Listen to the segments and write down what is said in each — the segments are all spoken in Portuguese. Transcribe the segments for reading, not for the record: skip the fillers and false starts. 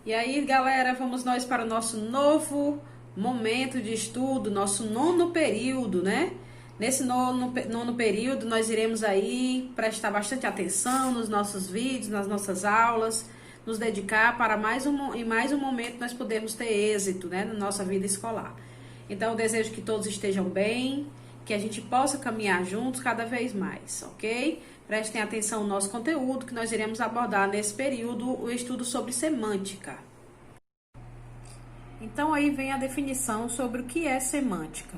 E aí, galera, vamos nós para o nosso novo momento de estudo, nosso nono período, né? Nesse nono período, nós iremos aí prestar bastante atenção nos nossos vídeos, nas nossas aulas, nos dedicar para em mais um momento nós podemos ter êxito, né, na nossa vida escolar. Então, eu desejo que todos estejam bem, que a gente possa caminhar juntos cada vez mais, ok? Prestem atenção no nosso conteúdo, que nós iremos abordar nesse período o estudo sobre semântica. Então, aí vem a definição sobre o que é semântica.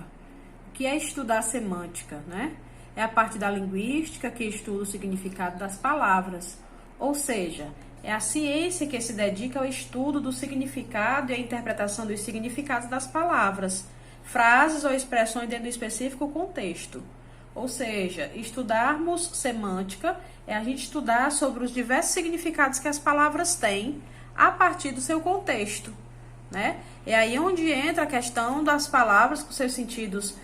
O que é estudar semântica, né? É a parte da linguística que estuda o significado das palavras, ou seja, é a ciência que se dedica ao estudo do significado e à interpretação dos significados das palavras, frases ou expressões dentro do específico contexto. Ou seja, estudarmos semântica é a gente estudar sobre os diversos significados que as palavras têm a partir do seu contexto, né? É aí onde entra a questão das palavras com seus sentidos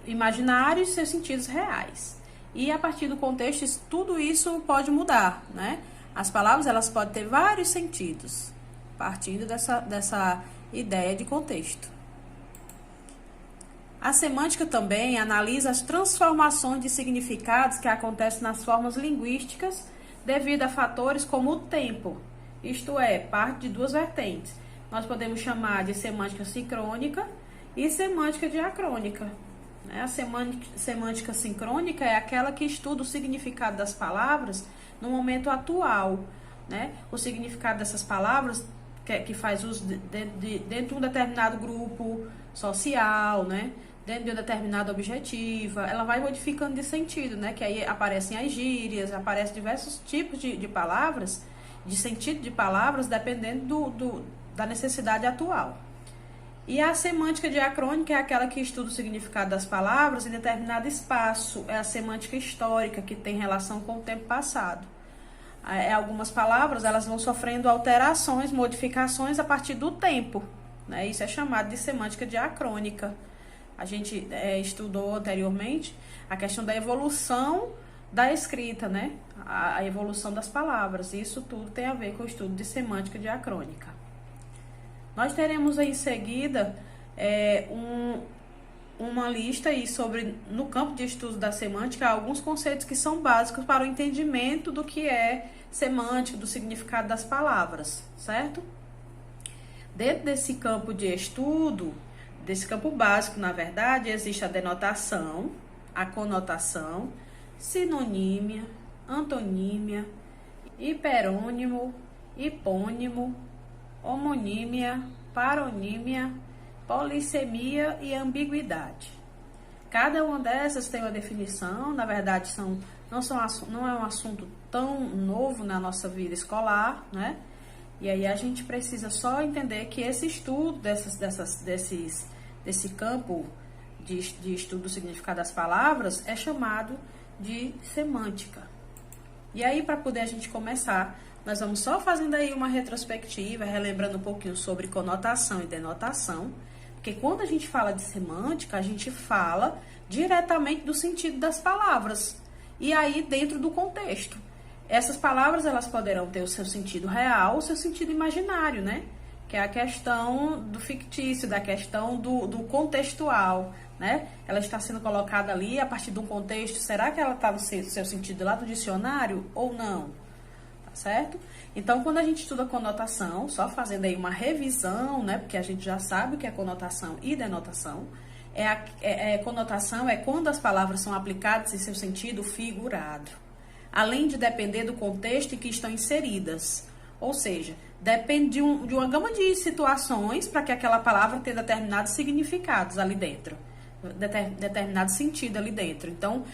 imaginários e seus sentidos reais. E a partir do contexto, tudo isso pode mudar, né? As palavras, elas podem ter vários sentidos, partindo dessa ideia de contexto. A semântica também analisa as transformações de significados que acontecem nas formas linguísticas devido a fatores como o tempo, isto é, parte de duas vertentes. Nós podemos chamar de semântica sincrônica e semântica diacrônica. A semântica sincrônica é aquela que estuda o significado das palavras no momento atual, né? O significado dessas palavras que faz uso dentro de um determinado grupo social, né? Dentro de um determinado objetivo, ela vai modificando de sentido, né? Que aí aparecem as gírias, aparecem diversos tipos de palavras, de sentido de palavras, dependendo da necessidade atual. E a semântica diacrônica é aquela que estuda o significado das palavras em determinado espaço, é a semântica histórica, que tem relação com o tempo passado. Algumas palavras, elas vão sofrendo alterações, modificações a partir do tempo, né? Isso é chamado de semântica diacrônica. A gente estudou anteriormente a questão da evolução da escrita, né? A evolução das palavras. Isso tudo tem a ver com o estudo de semântica diacrônica. Nós teremos aí em seguida uma lista aí sobre, no campo de estudo da semântica, alguns conceitos que são básicos para o entendimento do que é semântica, do significado das palavras, certo? Dentro desse campo de estudo, desse campo básico, na verdade, existe a denotação, a conotação, sinonímia, antonímia, hiperônimo, hipônimo, homonímia, paronímia, polissemia e ambiguidade. Cada uma dessas tem uma definição, na verdade não é um assunto tão novo na nossa vida escolar, né? E aí a gente precisa só entender que esse estudo desse campo de estudo do significado das palavras é chamado de semântica. E aí, para poder a gente começar, nós vamos só fazendo aí uma retrospectiva, relembrando um pouquinho sobre conotação e denotação, porque quando a gente fala de semântica, a gente fala diretamente do sentido das palavras, e aí dentro do contexto. Essas palavras, elas poderão ter o seu sentido real, o seu sentido imaginário, né? Que é a questão do fictício, da questão do contextual, né? Ela está sendo colocada ali a partir de um contexto, será que ela está no seu sentido lá do dicionário ou não? Tá certo? Então, quando a gente estuda conotação, só fazendo aí uma revisão, né? Porque a gente já sabe o que é conotação e denotação. Conotação é quando as palavras são aplicadas em seu sentido figurado, além de depender do contexto em que estão inseridas. Ou seja, depende de uma gama de situações para que aquela palavra tenha determinados significados ali dentro, determinado sentido ali dentro. Então,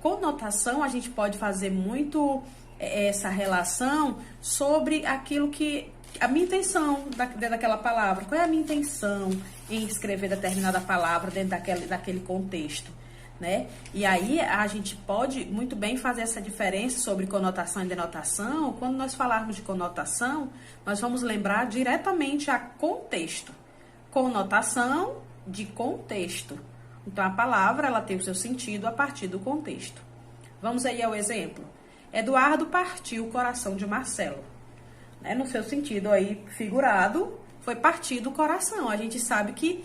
conotação, a gente pode fazer muito essa relação sobre aquilo que... a minha intenção dentro daquela palavra. Qual é a minha intenção em escrever determinada palavra dentro daquele contexto, né? E aí a gente pode muito bem fazer essa diferença sobre conotação e denotação. Quando nós falarmos de conotação, nós vamos lembrar diretamente a contexto. Conotação de contexto. Então, a palavra, ela tem o seu sentido a partir do contexto. Vamos aí ao exemplo. Eduardo partiu o coração de Marcelo. né? No seu sentido aí figurado, foi partido o coração. A gente sabe que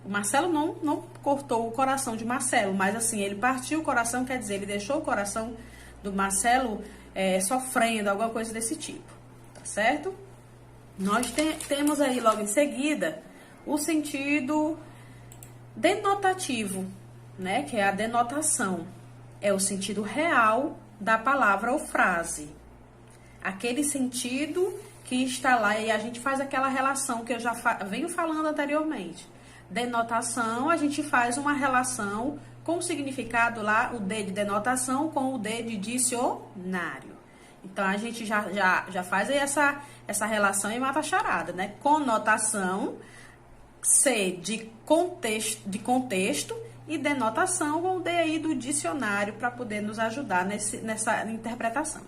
o Marcelo não cortou o coração de Marcelo, mas assim, ele partiu o coração, quer dizer, ele deixou o coração do Marcelo sofrendo, alguma coisa desse tipo, tá certo? Nós temos aí logo em seguida o sentido denotativo, né? Que é a denotação. É o sentido real da palavra ou frase. Aquele sentido que está lá, e a gente faz aquela relação que eu já venho falando anteriormente. Denotação, a gente faz uma relação com o significado lá, o D de denotação com o D de dicionário. Então, a gente já faz aí essa relação e mata a charada, né? Conotação, C de contexto e denotação com o D aí do dicionário para poder nos ajudar nessa interpretação.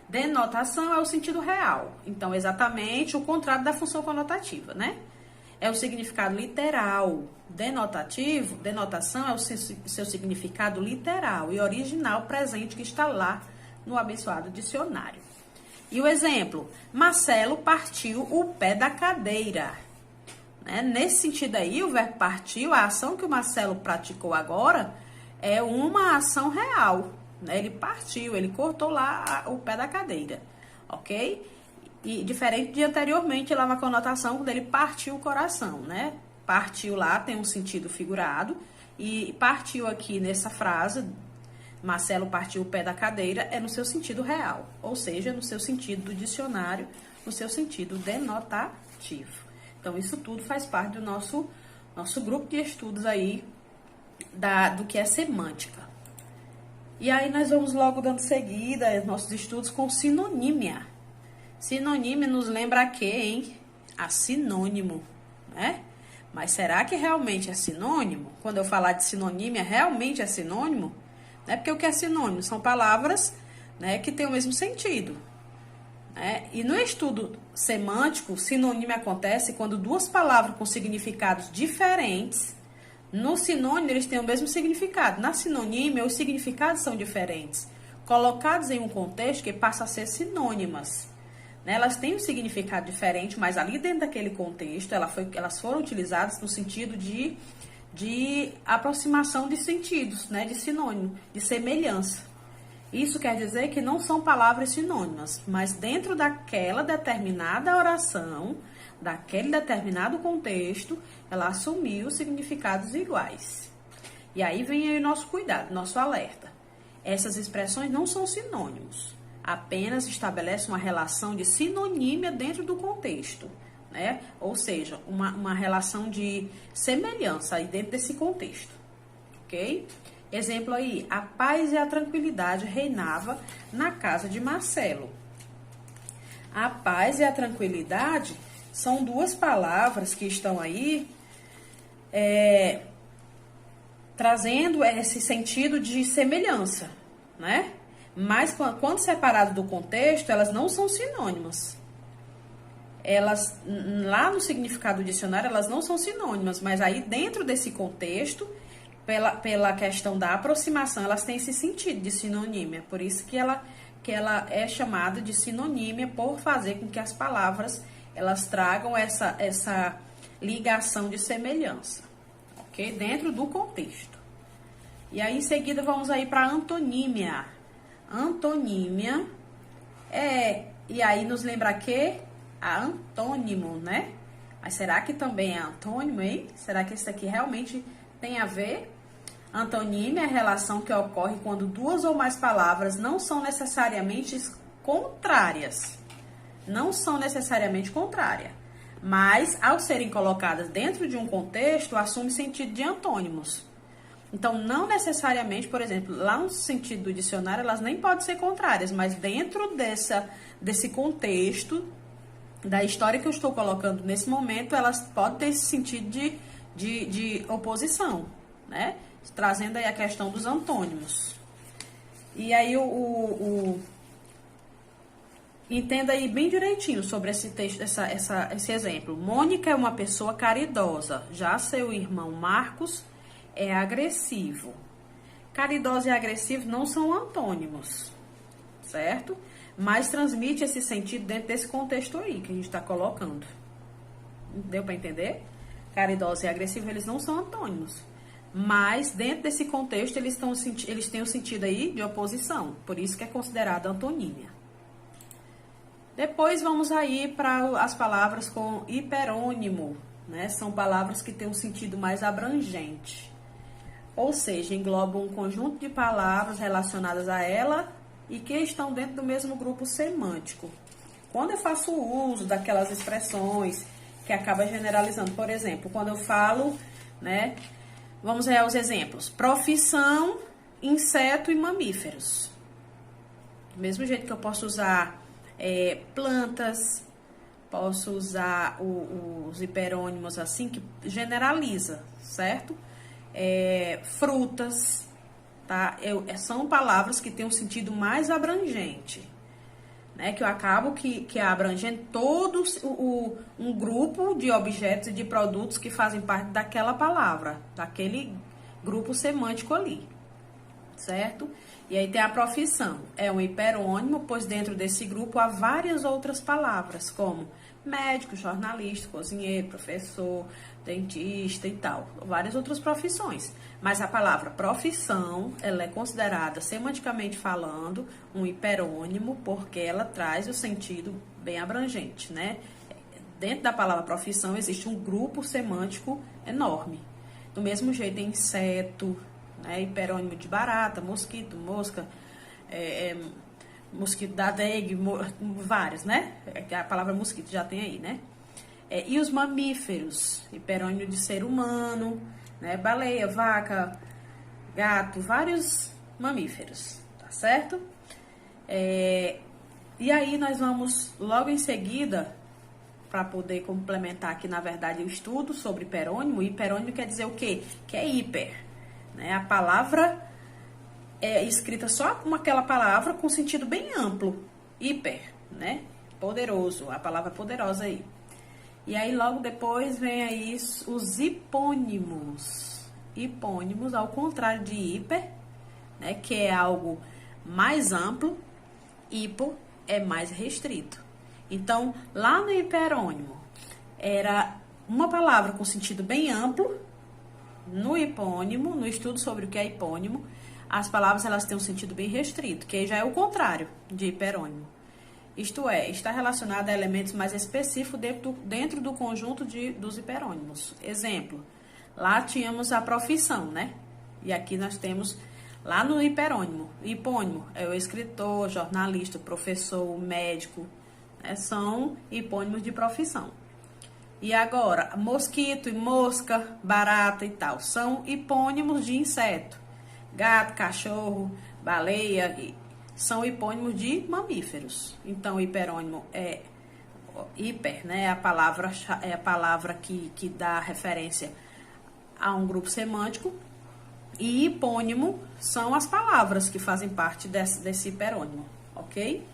Denotação é o sentido real, então exatamente o contrário da função conotativa, né? É o significado literal. Denotação é o seu significado literal e original presente que está lá no abençoado dicionário. E o exemplo, Marcelo partiu o pé da cadeira. Né? Nesse sentido aí, o verbo partiu, a ação que o Marcelo praticou agora é uma ação real. Né? Ele partiu, ele cortou lá o pé da cadeira, ok? E diferente de anteriormente, lá na conotação, quando ele partiu o coração, né? Partiu lá tem um sentido figurado e partiu aqui nessa frase, Marcelo partiu o pé da cadeira, é no seu sentido real, ou seja, no seu sentido do dicionário, no seu sentido denotativo. Então, isso tudo faz parte do nosso grupo de estudos aí do que é semântica. E aí nós vamos logo dando seguida aos nossos estudos com sinonímia. Sinonímia nos lembra a quê, hein? A sinônimo, né? Mas será que realmente é sinônimo? Quando eu falar de sinonímia, realmente é sinônimo? Né? Porque o que é sinônimo? São palavras, né, que têm o mesmo sentido. Né? E no estudo semântico, sinonímia acontece quando duas palavras com significados diferentes, no sinônimo eles têm o mesmo significado. Na sinonímia, os significados são diferentes, colocados em um contexto que passa a ser sinônimas. Né? Elas têm um significado diferente, mas ali dentro daquele contexto, elas foram utilizadas no sentido de aproximação de sentidos, né? De sinônimo, de semelhança. Isso quer dizer que não são palavras sinônimas, mas dentro daquela determinada oração, daquele determinado contexto, ela assumiu significados iguais. E aí vem aí o nosso cuidado, nosso alerta. Essas expressões não são sinônimos, apenas estabelecem uma relação de sinonímia dentro do contexto, né? Ou seja, uma relação de semelhança aí dentro desse contexto, ok? Exemplo aí, a paz e a tranquilidade reinava na casa de Marcelo. A paz e a tranquilidade são duas palavras que estão aí trazendo esse sentido de semelhança, né? Mas quando separado do contexto, elas não são sinônimas. Elas, lá no significado do dicionário, elas não são sinônimas, mas aí dentro desse contexto, pela questão da aproximação, elas têm esse sentido de sinonímia. Por isso que ela é chamada de sinonímia, por fazer com que as palavras elas tragam essa ligação de semelhança, ok? Dentro do contexto. E aí, em seguida, vamos aí para antonímia. Antonímia e aí nos lembra que a antônimo, né? Mas será que também é antônimo, hein? Será que isso aqui realmente tem a ver? Antonímia é a relação que ocorre quando duas ou mais palavras não são necessariamente contrárias. Não são necessariamente contrárias, mas ao serem colocadas dentro de um contexto, assume sentido de antônimos. Então, não necessariamente, por exemplo, lá no sentido do dicionário, elas nem podem ser contrárias, mas dentro desse contexto, da história que eu estou colocando nesse momento, elas podem ter esse sentido de oposição, né? Trazendo aí a questão dos antônimos. E aí, entenda aí bem direitinho sobre esse texto, esse exemplo. Mônica é uma pessoa caridosa, já seu irmão Marcos é agressivo. Caridoso e agressivo não são antônimos, certo? mas transmite esse sentido dentro desse contexto aí que a gente está colocando. Deu para entender? Caridosa e agressiva, eles não são antônimos. Mas, dentro desse contexto, eles têm um sentido aí de oposição. Por isso que é considerada antonímia. Depois, vamos aí para as palavras com hiperônimo, né? São palavras que têm um sentido mais abrangente. Ou seja, englobam um conjunto de palavras relacionadas a ela e que estão dentro do mesmo grupo semântico. Quando eu faço uso daquelas expressões que acaba generalizando, por exemplo, quando eu falo, né? Vamos ver os exemplos. Profissão, inseto e mamíferos. Do mesmo jeito que eu posso usar plantas, posso usar os hiperônimos assim, que generaliza, certo? Frutas, tá? São palavras que têm um sentido mais abrangente, né? Que eu acabo que abrangendo todo um grupo de objetos e de produtos que fazem parte daquela palavra, daquele grupo semântico ali, certo? E aí tem a profissão, é um hiperônimo, pois dentro desse grupo há várias outras palavras, como médico, jornalista, cozinheiro, professor, dentista e tal, várias outras profissões. Mas a palavra profissão, ela é considerada, semanticamente falando, um hiperônimo, porque ela traz o sentido bem abrangente, né? Dentro da palavra profissão existe um grupo semântico enorme. Do mesmo jeito, tem inseto, né? Hiperônimo de barata, mosquito, mosca, mosquito da dengue, vários, né? A palavra mosquito já tem aí, né? E os mamíferos, hiperônimo de ser humano, né? Baleia, vaca, gato, vários mamíferos, tá certo? E aí nós vamos logo em seguida, para poder complementar aqui, na verdade, o estudo sobre hiperônimo. Hiperônimo quer dizer o quê? Que é hiper, né? A palavra é escrita só com aquela palavra com sentido bem amplo, hiper, né? Poderoso, a palavra poderosa aí. E aí logo depois vem aí os hipônimos. Hipônimos, ao contrário de hiper, né? Que é algo mais amplo, hipo é mais restrito. Então, lá no hiperônimo, era uma palavra com sentido bem amplo. No hipônimo, no estudo sobre o que é hipônimo, as palavras elas têm um sentido bem restrito, que já é o contrário de hiperônimo. Isto é, está relacionado a elementos mais específicos dentro do conjunto dos hiperônimos. Exemplo, lá tínhamos a profissão, né? E aqui nós temos, lá no hipônimo é o escritor, jornalista, professor, médico, né? São hipônimos de profissão. E agora, mosquito e mosca, barata e tal, são hipônimos de inseto. Gato, cachorro, baleia, são hipônimos de mamíferos. Então, o hiperônimo é hiper, né? É a palavra que dá referência a um grupo semântico. E hipônimo são as palavras que fazem parte desse hiperônimo, ok?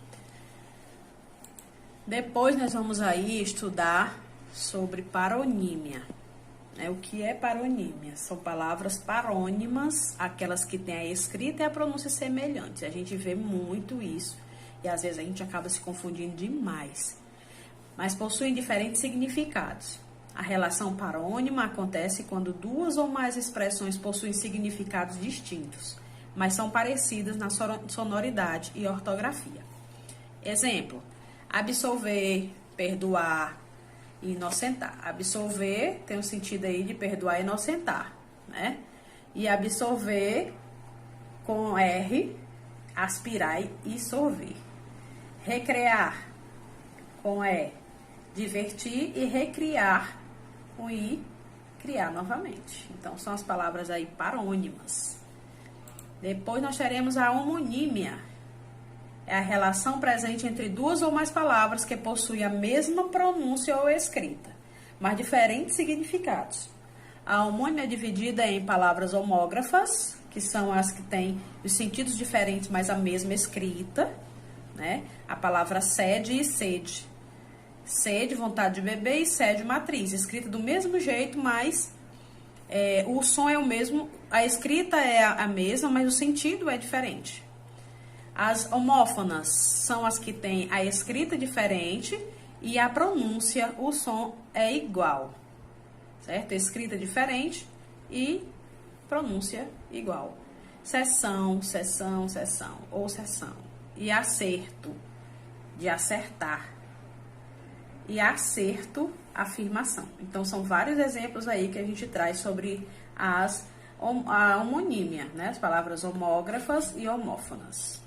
Depois nós vamos aí estudar sobre paronímia. O que é paronímia? São palavras parônimas, aquelas que têm a escrita e a pronúncia semelhantes. A gente vê muito isso e às vezes a gente acaba se confundindo demais. Mas possuem diferentes significados. A relação parônima acontece quando duas ou mais expressões possuem significados distintos, mas são parecidas na sonoridade e ortografia. Exemplo, absolver, perdoar, inocentar. Absolver tem o sentido aí de perdoar e inocentar, né? E absorver com R, aspirar e sorver. Recrear com E, divertir, e recriar com I, criar novamente. Então são as palavras aí parônimas. Depois nós teremos a homonímia. É a relação presente entre duas ou mais palavras que possuem a mesma pronúncia ou escrita, mas diferentes significados. A homônima é dividida em palavras homógrafas, que são as que têm os sentidos diferentes, mas a mesma escrita, né? A palavra sede e sede. Sede, vontade de beber, e sede, matriz. Escrita do mesmo jeito, mas o som é o mesmo, a escrita é a mesma, mas o sentido é diferente. As homófonas são as que têm a escrita diferente e a pronúncia, o som é igual, certo? Escrita diferente e pronúncia igual. Seção, sessão, sessão ou sessão. E acerto, de acertar. E acerto, afirmação. Então, são vários exemplos aí que a gente traz sobre a homonímia, né? As palavras homógrafas e homófonas.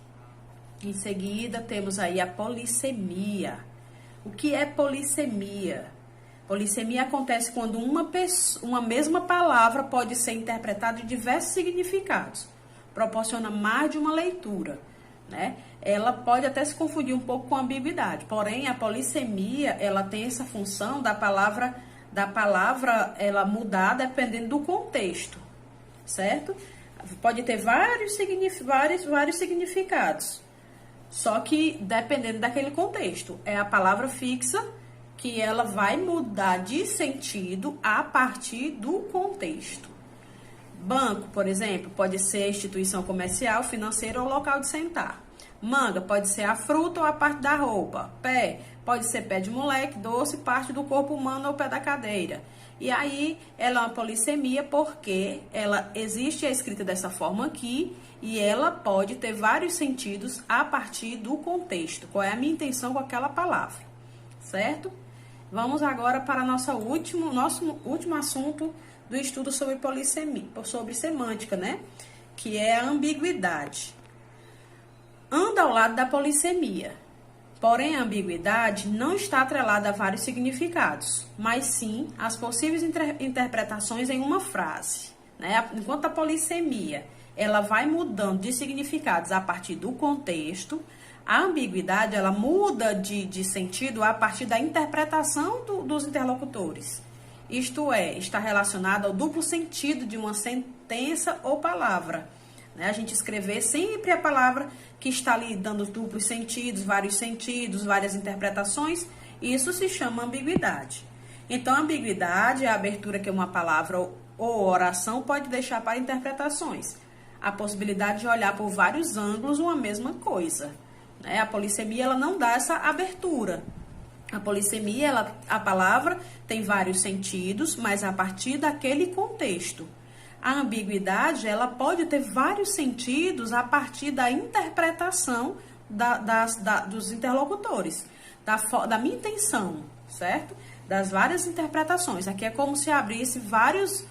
Em seguida, temos aí a polissemia. O que é polissemia? Polissemia acontece quando uma mesma palavra pode ser interpretada em diversos significados. Proporciona mais de uma leitura, né? Ela pode até se confundir um pouco com a ambiguidade. Porém, a polissemia, ela tem essa função da palavra ela mudar dependendo do contexto, certo? Pode ter vários significados. Só que dependendo daquele contexto, é a palavra fixa que ela vai mudar de sentido a partir do contexto. Banco, por exemplo, pode ser instituição comercial, financeira ou local de sentar. Manga pode ser a fruta ou a parte da roupa. Pé pode ser pé de moleque, doce, parte do corpo humano ou pé da cadeira. E aí, ela é uma polissemia porque ela existe a escrita dessa forma aqui e ela pode ter vários sentidos a partir do contexto. Qual é a minha intenção com aquela palavra, certo? Vamos agora para nosso último assunto do estudo sobre polissemia, sobre semântica, né? Que é a ambiguidade. Anda ao lado da polissemia. Porém, a ambiguidade não está atrelada a vários significados, mas sim às possíveis interpretações em uma frase, né? Enquanto a polissemia ela vai mudando de significados a partir do contexto, a ambiguidade ela muda de sentido a partir da interpretação dos interlocutores. Isto é, está relacionada ao duplo sentido de uma sentença ou palavra. A gente escrever sempre a palavra que está ali dando duplos sentidos, várias interpretações, isso se chama ambiguidade. Então, a ambiguidade é a abertura que uma palavra ou oração pode deixar para interpretações. A possibilidade de olhar por vários ângulos uma mesma coisa. A polissemia ela não dá essa abertura. A polissemia, a palavra tem vários sentidos, mas a partir daquele contexto. A ambiguidade, ela pode ter vários sentidos a partir da interpretação dos interlocutores, da minha intenção, certo? Das várias interpretações. Aqui é como se abrisse várias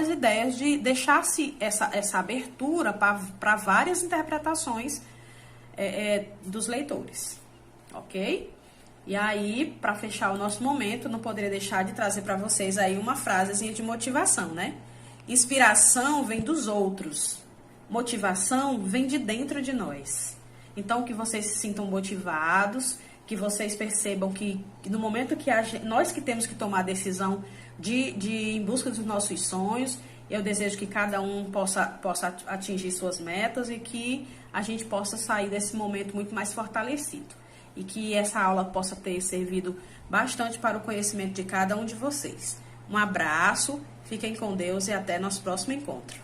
ideias de deixar-se essa abertura para várias interpretações dos leitores, ok? E aí, para fechar o nosso momento, não poderia deixar de trazer para vocês aí uma frasezinha de motivação, né? Inspiração vem dos outros, motivação vem de dentro de nós. Então, que vocês se sintam motivados, que vocês percebam que no momento que nós que temos que tomar a decisão em busca dos nossos sonhos, eu desejo que cada um possa atingir suas metas e que a gente possa sair desse momento muito mais fortalecido. E que essa aula possa ter servido bastante para o conhecimento de cada um de vocês. Um abraço, fiquem com Deus e até nosso próximo encontro.